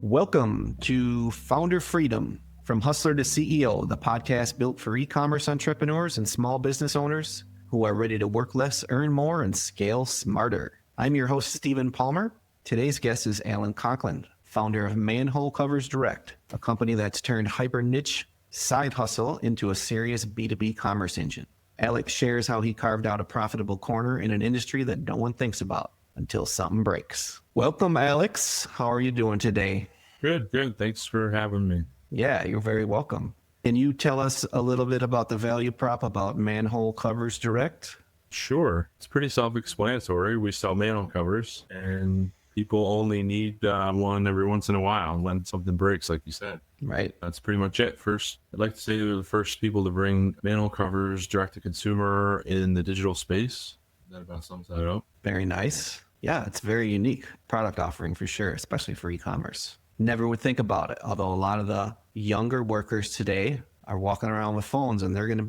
Welcome to Founder Freedom, From Hustler to CEO, the podcast built for e-commerce entrepreneurs and small business owners who are ready to work less, earn more, and scale smarter. I'm your host, Stephen Palmer. Today's guest is Alexander Conklin, founder of Manhole Covers Direct, a company that's turned hyper niche side hustle into a serious B2B commerce engine. Alex shares how he carved out a profitable corner in an industry that no one thinks about until something breaks. Welcome, Alex. How are you doing today? Good. Thanks for having me. Yeah, you're very welcome. Can you tell us a little bit about the value prop about Manhole Covers Direct? Sure. It's pretty self-explanatory. We sell manhole covers, and people only need one every once in a while when something breaks, like you said. Right. That's pretty much it. First, I'd like to say they're the first people to bring manhole covers direct to consumer in the digital space. That about sums that up. Very nice. Yeah, it's a very unique product offering for sure, especially for e-commerce. Never would think about it, although a lot of the younger workers today are walking around with phones and they're going to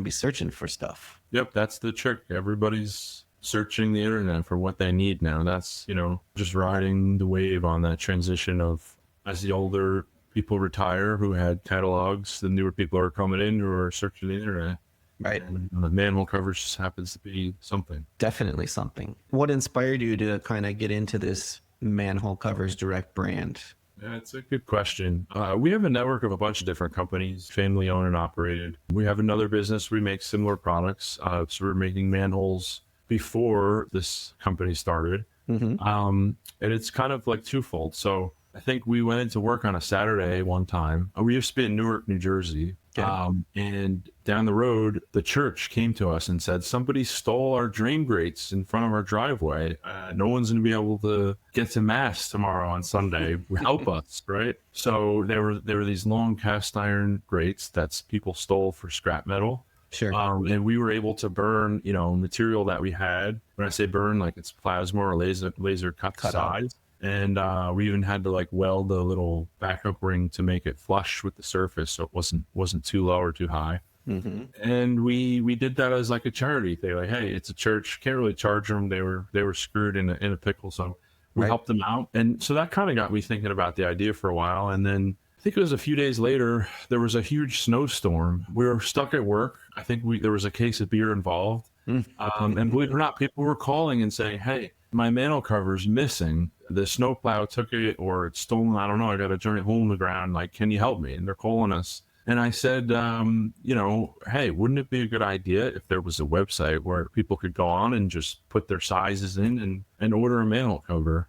be searching for stuff. Yep, that's the trick. Everybody's searching the internet for what they need now. That's, just riding the wave on that transition of as the older people retire who had catalogs, the newer people are coming in who are searching the internet. Right. And the manhole covers just happens to be something. Definitely something. What inspired you to kind of get into this Manhole Covers Direct brand? Yeah, it's a good question. We have a network of a bunch of different companies, family owned and operated. We have another business. We make similar products. So we're making manholes before this company started. Mm-hmm. And it's kind of like twofold. So I think we went into work on a Saturday one time. We used to be in Newark, New Jersey. Okay. And down the road, the church came to us and said, somebody stole our drain grates in front of our driveway. No one's going to be able to get to mass tomorrow on Sunday. Help us, right? So there were these long cast iron grates that people stole for scrap metal. Sure. And we were able to burn, material that we had. When I say burn, like it's plasma or laser cut size. And we even had to weld a little backup ring to make it flush with the surface, so it wasn't too low or too high. Mm-hmm. And we did that as like a charity thing. Like, hey, it's a church, can't really charge them. They were screwed in a pickle, so we helped them out. And so that kind of got me thinking about the idea for a while. And then I think it was a few days later, there was a huge snowstorm. We were stuck at work. I think there was a case of beer involved. Mm-hmm. And believe it or not, people were calling and saying, hey, my manhole cover's missing. The snowplow took it or it's stolen. I don't know. I got a giant hole in the ground. Like, can you help me? And they're calling us. And I said, hey, wouldn't it be a good idea if there was a website where people could go on and just put their sizes in and order a manhole cover?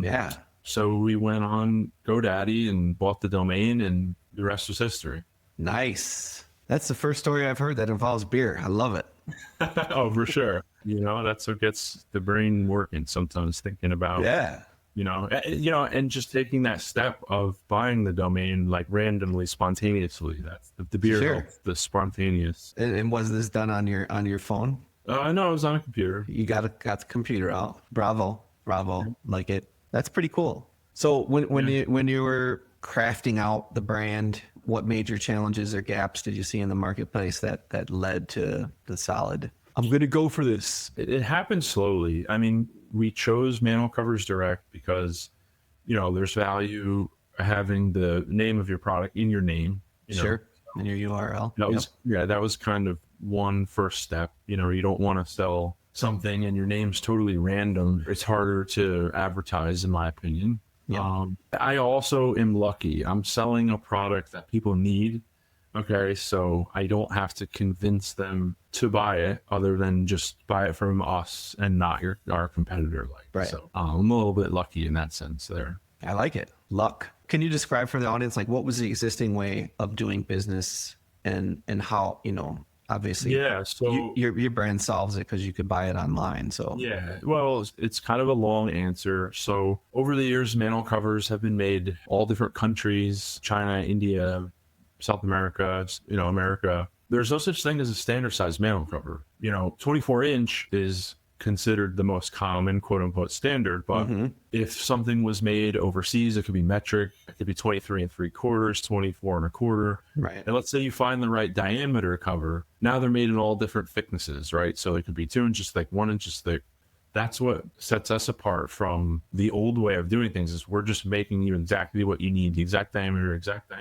Yeah. So we went on GoDaddy and bought the domain, and the rest was history. Nice. That's the first story I've heard that involves beer. I love it. Oh, for sure. That's what gets the brain working sometimes, thinking about, and just taking that step of buying the domain randomly, spontaneously. That's the beer, Sure. The spontaneous. And was this done on your phone? No, it was on a computer. You got the computer out. Bravo. Like it. That's pretty cool. So when you were crafting out the brand, what major challenges or gaps did you see in the marketplace that led to the solid, I'm going to go for this? It happened slowly. I mean, we chose Manhole Covers Direct because, there's value having the name of your product in your name. Sure. In your URL. That was kind of one first step. You don't want to sell something and your name's totally random. It's harder to advertise, in my opinion. Yep. I also am lucky. I'm selling a product that people need. Okay, so I don't have to convince them to buy it other than just buy it from us and not our competitor. Right. So I'm a little bit lucky in that sense there. I like it. Luck. Can you describe for the audience, what was the existing way of doing business and how, obviously, yeah, so your brand solves it because you could buy it online. So yeah, well, it's kind of a long answer. So over the years, manhole covers have been made all different countries: China, India, South America, America. There's no such thing as a standard size manhole cover. 24-inch is considered the most common, quote unquote, standard. But if something was made overseas, it could be metric, it could be 23 3/4, 24 1/4. Right. And let's say you find the right diameter cover. Now they're made in all different thicknesses, right? So it could be 2 inches thick, 1 inch thick, that's what sets us apart from the old way of doing things. Is we're just making you exactly what you need, the exact diameter, exact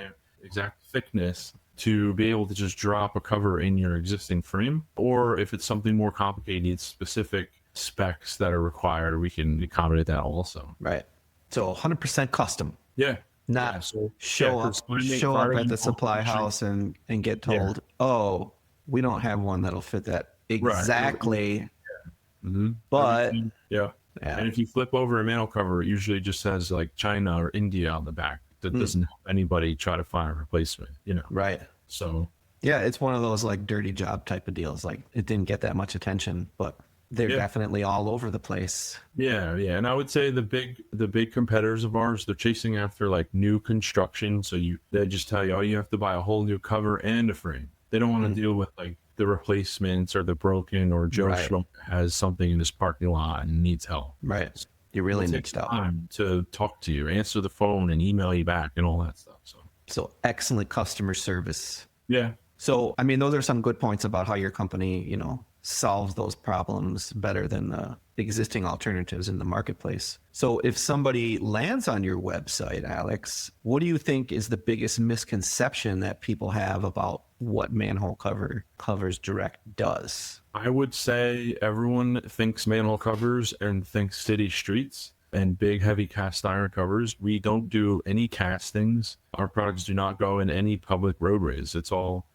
thickness, to be able to just drop a cover in your existing frame. Or if it's something more complicated, specific specs that are required, we can accommodate that also. Right. So 100% custom. Yeah. Not Yeah, so show up at the supply house and get told, oh, we don't have one that'll fit that exactly. Right. Mm-hmm. But yeah. And if you flip over a manhole cover, it usually just says like China or India on the back. That doesn't help anybody try to find a replacement, Right. So yeah, it's one of those like dirty job type of deals. Like it didn't get that much attention, but they're definitely all over the place. Yeah. And I would say the big competitors of ours, they're chasing after like new construction. So they just tell you, oh, you have to buy a whole new cover and a frame. They don't want to deal with like the replacements or the broken, or Joe Schmo has something in his parking lot and needs help. Right. You really need time to talk to you, answer the phone and email you back and all that stuff. So excellent customer service. Yeah. So, I mean, those are some good points about how your company, solves those problems better than the existing alternatives in the marketplace. So if somebody lands on your website, Alex, what do you think is the biggest misconception that people have about what Manhole Covers Direct does? I would say everyone thinks manhole covers and thinks city streets and big, heavy cast iron covers. We don't do any castings. Our products do not go in any public roadways. It's all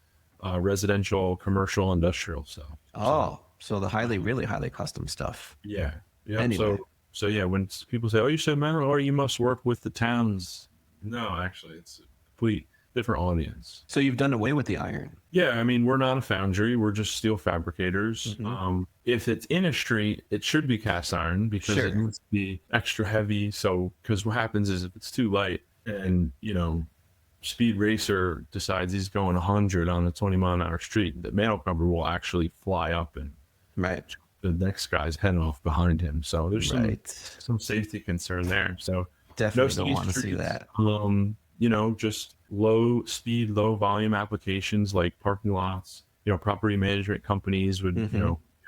residential, commercial, industrial stuff. So the really highly custom stuff. Yeah. Anyway. So yeah, when people say, oh, you said manhole, or you must work with the towns. No, actually, it's a complete different audience. So you've done away with the iron. Yeah, I mean, we're not a foundry. We're just steel fabricators. Mm-hmm. If it's in a street, it should be cast iron because it needs to be extra heavy. So, because what happens is if it's too light and, Speed Racer decides he's going 100 on a 20-mile-an-hour street, the manhole cover will actually fly up and the next guy's head off behind him. So there's some safety concern there. So definitely don't want to see that. Just low speed, low volume applications like parking lots, property management companies would,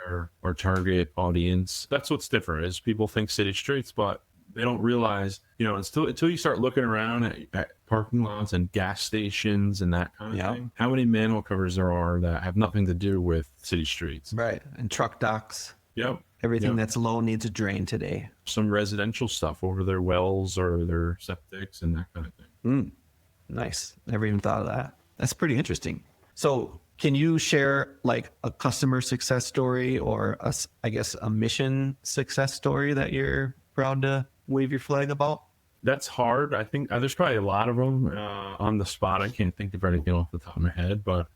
our target audience. That's what's different is people think city streets, but they don't realize, until you start looking around at parking lots and gas stations and that kind of thing, how many manhole covers there are that have nothing to do with city streets. Right. And truck docks. Yep. Everything that's low needs a drain today. Some residential stuff over their wells or their septics and that kind of thing. Nice. Never even thought of that. That's pretty interesting. So can you share like a customer success story or a mission success story that you're proud to wave your flag about? That's hard. I think there's probably a lot of them on the spot. I can't think of anything off the top of my head, but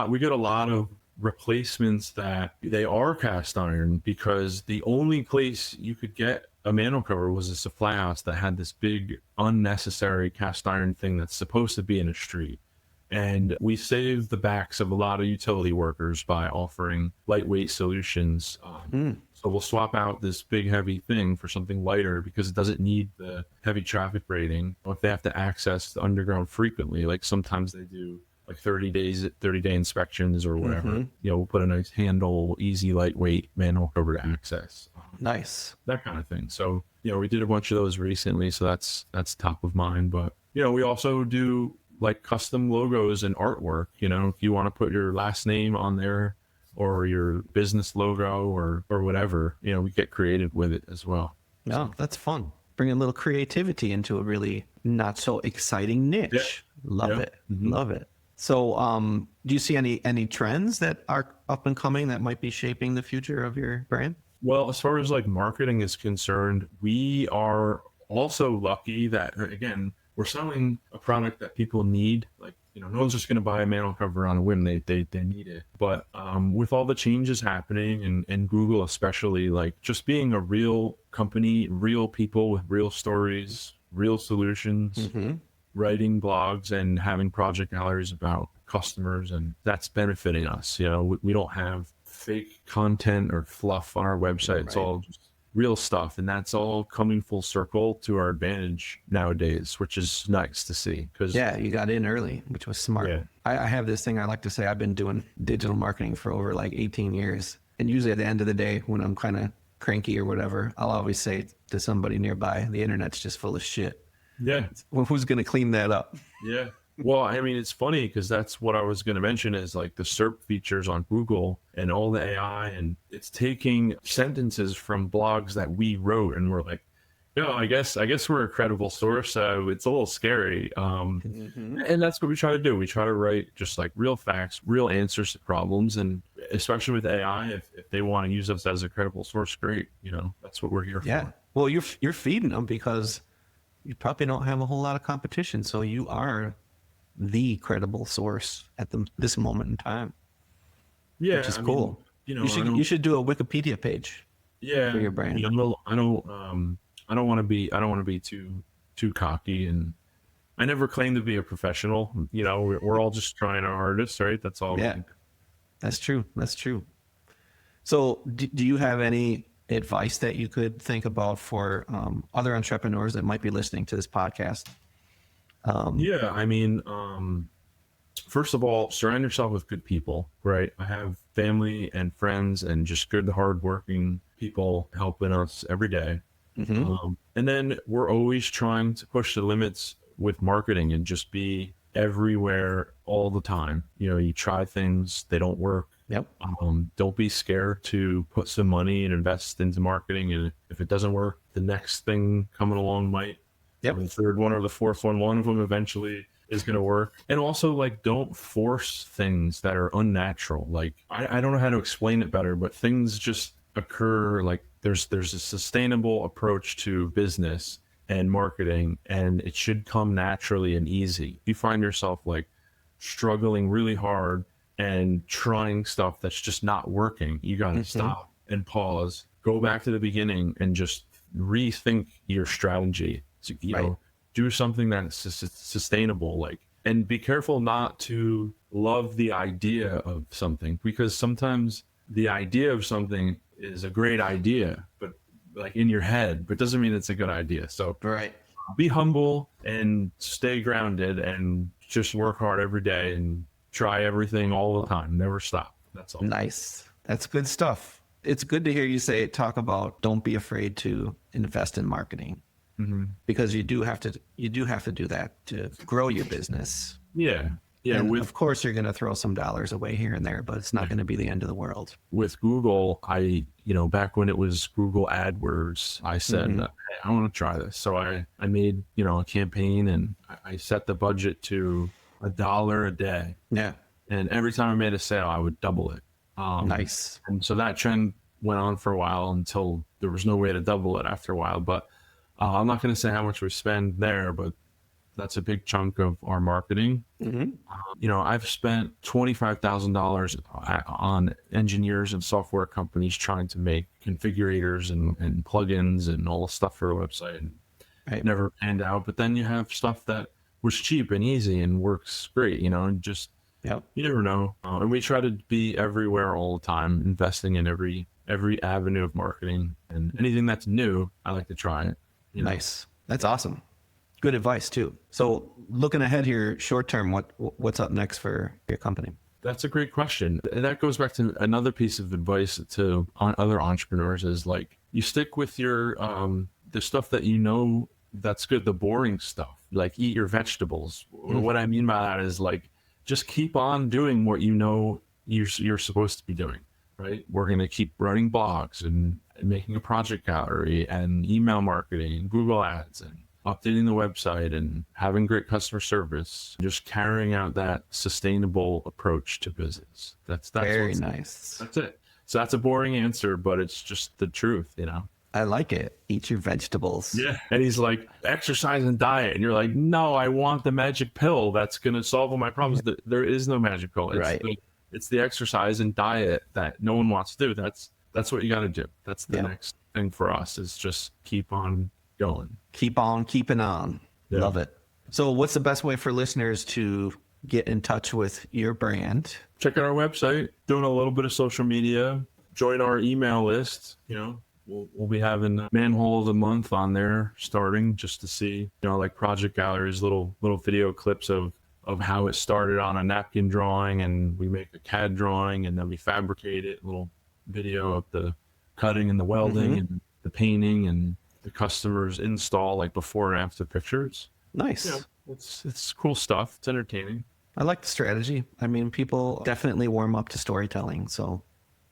we get a lot of replacements that they are cast iron because the only place you could get a manhole cover was a supply house that had this big unnecessary cast iron thing that's supposed to be in a street. And we save the backs of a lot of utility workers by offering lightweight solutions. So we'll swap out this big heavy thing for something lighter because it doesn't need the heavy traffic rating. Or if they have to access the underground frequently, like sometimes they do like 30-day inspections or whatever, we'll put a nice handle, easy, lightweight manhole cover to access. Nice. That kind of thing. So, we did a bunch of those recently. So that's top of mind. But, we also do like custom logos and artwork. If you want to put your last name on there or your business logo or whatever, we get creative with it as well. No, that's fun. Bring a little creativity into a really not so exciting niche. Yeah. Love it. Love it. So, do you see any trends that are up and coming that might be shaping the future of your brand? Well, as far as like marketing is concerned, we are also lucky that, again, we're selling a product that people need. Like, no one's just going to buy a manhole cover on a whim. They need it. But with all the changes happening and Google especially, like just being a real company, real people with real stories, real solutions, writing blogs and having project galleries about customers, and that's benefiting us. We don't have fake content or fluff on our website. It's all just real stuff, and that's all coming full circle to our advantage nowadays, which is nice to see. You got in early, which was smart. I have this thing I like to say. I've been doing digital marketing for over like 18 years, and usually at the end of the day when I'm kind of cranky or whatever, I'll always say to somebody nearby, the internet's just full of shit. Yeah. Well, who's going to clean that up? Yeah. Well, I mean, it's funny because that's what I was going to mention is like the SERP features on Google and all the AI, and it's taking sentences from blogs that we wrote, and we're like, I guess we're a credible source. So it's a little scary. And that's what we try to do. We try to write just like real facts, real answers to problems, and especially with AI, if they want to use us as a credible source, great. That's what we're here for. Well, you're feeding them because you probably don't have a whole lot of competition, so you are the credible source at this moment in time. Yeah, which is cool. You should do a Wikipedia page. Yeah, for your brand. I don't want to be too cocky, and I never claim to be a professional. We're all just trying our hardest, right? That's all. Yeah, that's true. So, do you have any advice that you could think about for other entrepreneurs that might be listening to this podcast? Yeah, I mean, first of all, surround yourself with good people, right? I have family and friends and just good, hardworking people helping us every day. And then we're always trying to push the limits with marketing and just be everywhere all the time. You try things, they don't work. Yep. Don't be scared to put some money and invest into marketing. And if it doesn't work, the next thing coming along might. Yep. The third one or the fourth one of them eventually is going to work. And also, like, don't force things that are unnatural. Like, I don't know how to explain it better, but things just occur. Like, there's a sustainable approach to business and marketing, and it should come naturally and easy. If you find yourself like struggling really hard and trying stuff that's just not working, you got to stop and pause, go back to the beginning, and just rethink your strategy. So, do something that's sustainable, and be careful not to love the idea of something, because sometimes the idea of something is a great idea, but like in your head, but doesn't mean it's a good idea. So be humble and stay grounded and just work hard every day and try everything all the time. Never stop. That's all. Nice. That's good stuff. It's good to hear you talk about don't be afraid to invest in marketing. Because you do have to do that to grow your business. Yeah. Of course, you're going to throw some dollars away here and there, but it's not going to be the end of the world. With Google, back when it was Google AdWords, I said, hey, I want to try this. So I made, a campaign, and I set the budget to $1 a day. Yeah. And every time I made a sale, I would double it. Nice. And so that trend went on for a while until there was no way to double it after a while. But I'm not going to say how much we spend there, but that's a big chunk of our marketing. I've spent $25,000 on engineers and software companies trying to make configurators and plugins and all the stuff for a website. It never panned out. But then you have stuff that was cheap and easy and works great, and just, you never know. And we try to be everywhere all the time, investing in every avenue of marketing, and anything that's new, I like to try it. Nice. That's awesome. Good advice too. So looking ahead here, short term, what's up next for your company? That's a great question. And that goes back to another piece of advice to other entrepreneurs is like, you stick with your, the stuff that that's good, the boring stuff, like eat your vegetables. What I mean by that is like, just keep on doing what you're supposed to be doing, right? We're going to keep running blogs and making a project gallery and email marketing and Google ads and updating the website and having great customer service, just carrying out that sustainable approach to business. That's very nice. That's it. So that's a boring answer, but it's just the truth, I like it. Eat your vegetables. Yeah. And he's like, exercise and diet. And you're like, no, I want the magic pill that's going to solve all my problems. There is no magic pill. It's the exercise and diet that no one wants to do. That's what you got to do. That's the next thing for us, is just keep on going. Keep on keeping on. Yeah. Love it. So what's the best way for listeners to get in touch with your brand? Check out our website, doing a little bit of social media, join our email list. We'll be having Manhole of the Month on there starting, just to see, like project galleries, little video clips of how it started on a napkin drawing, and we make a CAD drawing and then we fabricate it, little video of the cutting and the welding and the painting and the customer's install, like before and after pictures. Nice. Yeah, it's cool stuff. It's entertaining. I like the strategy. I mean, people definitely warm up to storytelling. So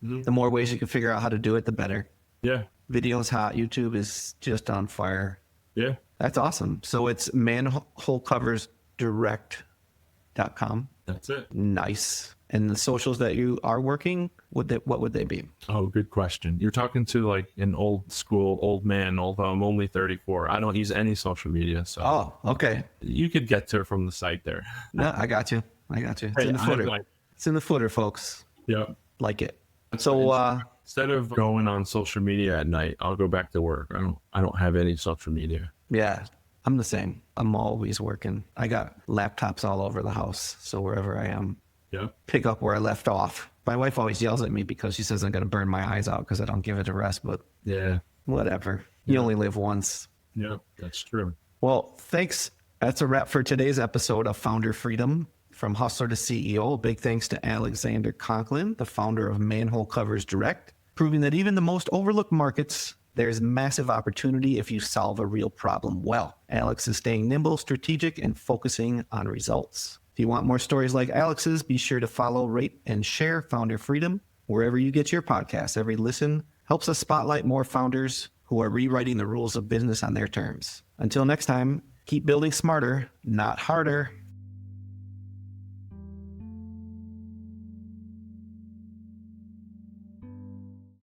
the more ways you can figure out how to do it, the better. Yeah. Video's hot. YouTube is just on fire. Yeah. That's awesome. So it's Manhole Covers Direct.com. That's it. Nice. And the socials that you are working, what would they be? Oh, good question. You're talking to like an old school, old man, although I'm only 34. I don't use any social media. So Oh, okay. you could get to it from the site there. No, I got you. It's in the footer. It's in the footer, folks. Yeah. Like it. That's So instead of going on social media at night, I'll go back to work. I don't have any social media. yeah, I'm the same. I'm always working. I got laptops all over the house. So wherever I am, Yeah. pick up where I left off. My wife always yells at me because she says I'm going to burn my eyes out because I don't give it a rest, but Yeah. whatever. You only live once. Yeah. That's true. Well, thanks. That's a wrap for today's episode of Founder Freedom. From hustler to CEO, big thanks to Alexander Conklin, the founder of Manhole Covers Direct, proving that even the most overlooked markets, there's massive opportunity if you solve a real problem well. Alex is staying nimble, strategic, and focusing on results. If you want more stories like Alex's, be sure to follow, rate, and share Founder Freedom wherever you get your podcasts. Every listen helps us spotlight more founders who are rewriting the rules of business on their terms. Until next time, keep building smarter, not harder.